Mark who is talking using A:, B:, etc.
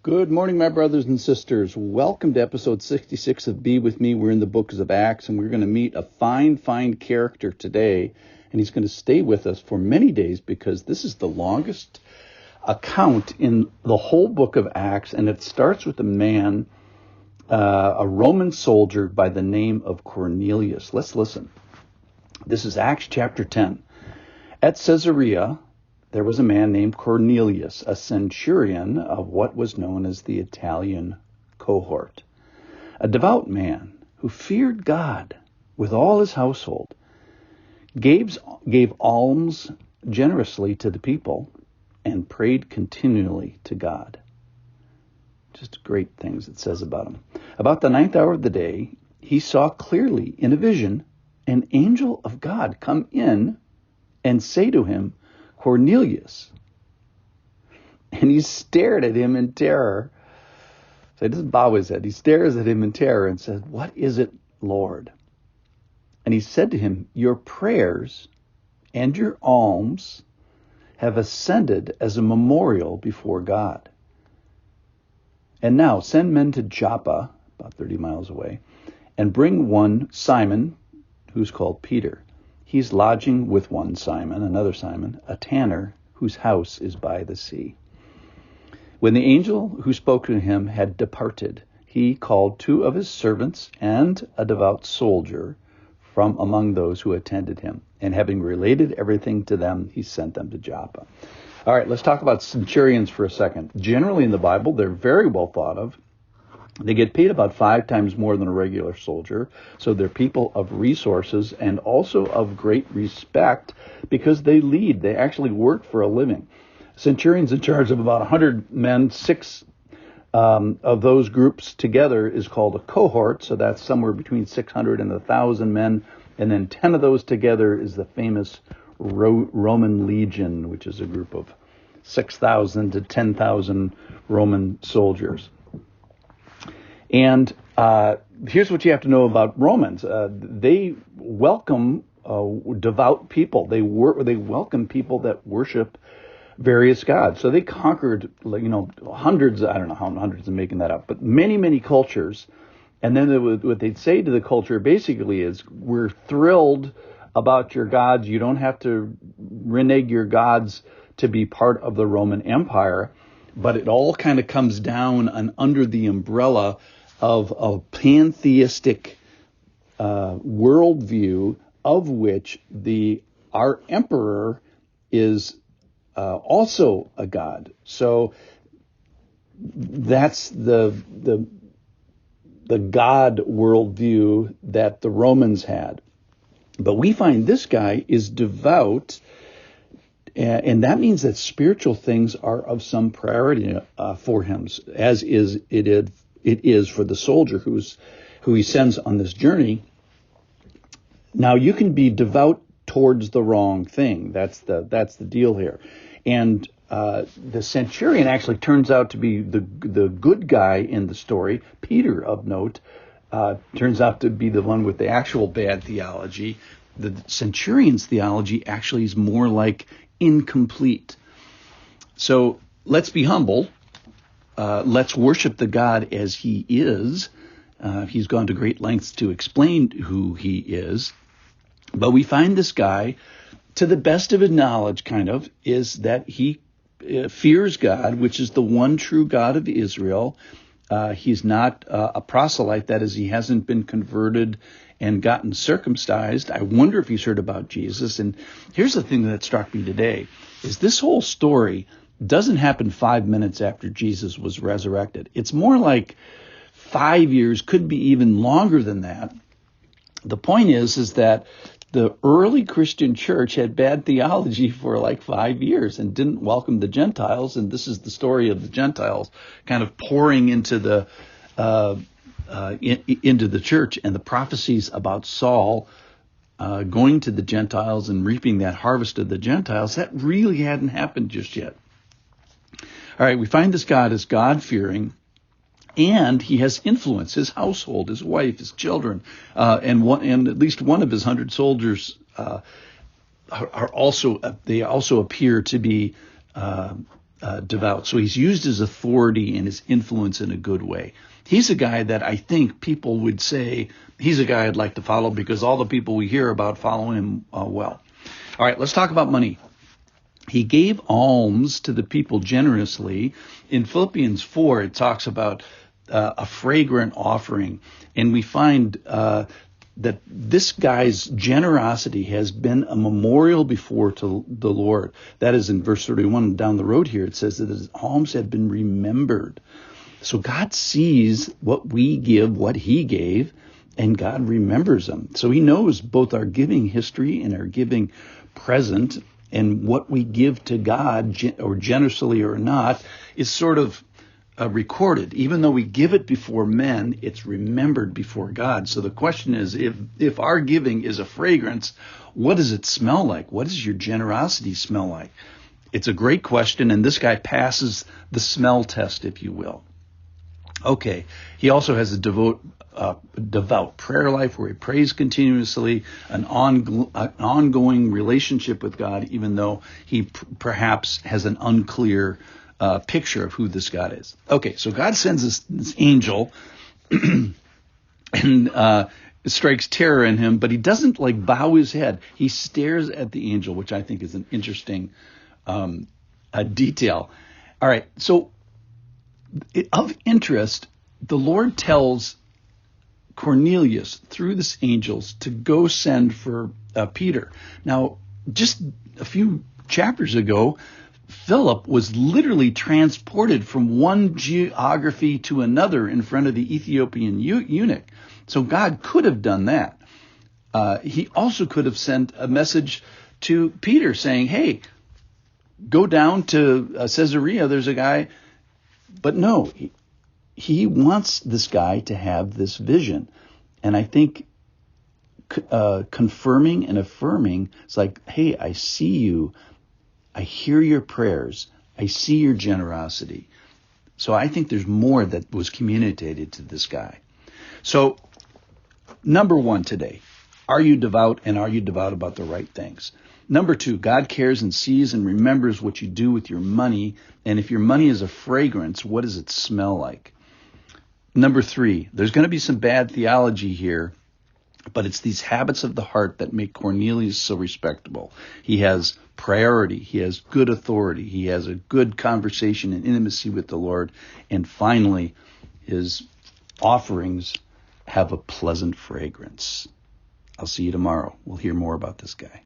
A: Good morning, my brothers and sisters. Welcome to episode 66 of Be With Me. We're in the books of Acts, and we're going to meet a fine character today, and he's going to stay with us for many days because this is the longest account in the whole book of Acts, and it starts with a man, a Roman soldier by the name of Cornelius. Let's listen. This is Acts chapter 10. At Caesarea, there was a man named Cornelius, a centurion of what was known as the Italian cohort, a devout man who feared God with all his household, gave alms generously to the people, and prayed continually to God. Just great things it says about him. About the 9th hour of the day, he saw clearly in a vision an angel of God come in and say to him, Cornelius. And he stared at him in terror. So he doesn't bow his head. He stares at him in terror and says, "What is it, Lord?" And he said to him, "Your prayers and your alms have ascended as a memorial before God. And now send men to Joppa, about 30 miles away, and bring one Simon, who's called Peter. He's lodging with one Simon, another Simon, a tanner, whose house is by the sea." When the angel who spoke to him had departed, he called 2 of his servants and a devout soldier from among those who attended him. And having related everything to them, he sent them to Joppa. All right, let's talk about centurions for a second. Generally in the Bible, they're very well thought of. They get paid about 5 times more than a regular soldier, so they're people of resources and also of great respect because they lead. They actually work for a living. Centurion's in charge of about 100 men. 6 of those groups together is called a cohort, so that's somewhere between 600 and 1,000 men. And then 10 of those together is the famous Roman legion, which is a group of 6,000 to 10,000 Roman soldiers. And here's what you have to know about Romans. They welcome devout people. They welcome people that worship various gods. So they conquered, hundreds, I don't know how hundreds, I'm making that up, but many cultures. And then what they'd say to the culture basically is, we're thrilled about your gods. You don't have to renege your gods to be part of the Roman Empire. But it all kind of comes down and under the umbrella of a pantheistic worldview, of which our emperor is also a god. So that's the god worldview that the Romans had. But we find this guy is devout. And that means that spiritual things are of some priority for him, as it is for the soldier who he sends on this journey. Now, you can be devout towards the wrong thing. That's the deal here. And the centurion actually turns out to be the good guy in the story. Peter, of note, turns out to be the one with the actual bad theology. The centurion's theology actually is more like incomplete. So let's be humble. Let's worship the God as he is. He's gone to great lengths to explain who he is. But we find this guy, to the best of his knowledge, is that he fears God, which is the one true God of Israel. He's not a proselyte. That is, he hasn't been converted and gotten circumcised. I wonder if he's heard about Jesus. And here's the thing that struck me today, is this whole story doesn't happen 5 minutes after Jesus was resurrected. It's more like 5 years, could be even longer than that. The point is that the early Christian church had bad theology for like 5 years and didn't welcome the Gentiles. And this is the story of the Gentiles kind of pouring into the church, and the prophecies about Saul going to the Gentiles and reaping that harvest of the Gentiles, that really hadn't happened just yet. All right, we find this God is God-fearing, and he has influence, his household, his wife, his children, and at least one of his 100 soldiers are also appear to be devout. So he's used his authority and his influence in a good way. He's a guy that I think people would say he's a guy I'd like to follow because all the people we hear about follow him well. All right, let's talk about money. He gave alms to the people generously. In Philippians 4, it talks about a fragrant offering. And we find that this guy's generosity has been a memorial before to the Lord. That is in verse 31 down the road here. It says that his alms have been remembered. So God sees what we give, what he gave, and God remembers them. So he knows both our giving history and our giving present, and what we give to God, or generously or not, is sort of recorded. Even though we give it before men, it's remembered before God. So the question is, if our giving is a fragrance, what does it smell like? What does your generosity smell like? It's a great question, and this guy passes the smell test, if you will. Okay, he also has a devout prayer life where he prays continuously, an ongoing relationship with God, even though he perhaps has an unclear picture of who this God is. Okay, so God sends this angel and strikes terror in him, but he doesn't bow his head. He stares at the angel, which I think is an interesting detail. All right, so of interest, the Lord tells Cornelius through this angels to go send for Peter. Now, just a few chapters ago, Philip was literally transported from one geography to another in front of the Ethiopian eunuch. So God could have done that. He also could have sent a message to Peter saying, hey, go down to Caesarea, there's a guy. But no, he wants this guy to have this vision. And I think confirming and affirming, it's like, hey, I see you. I hear your prayers. I see your generosity. So I think there's more that was communicated to this guy. So number one today, are you devout, and are you devout about the right things? Number two, God cares and sees and remembers what you do with your money. And if your money is a fragrance, what does it smell like? Number three, there's going to be some bad theology here, but it's these habits of the heart that make Cornelius so respectable. He has priority. He has good authority. He has a good conversation and intimacy with the Lord. And finally, his offerings have a pleasant fragrance. I'll see you tomorrow. We'll hear more about this guy.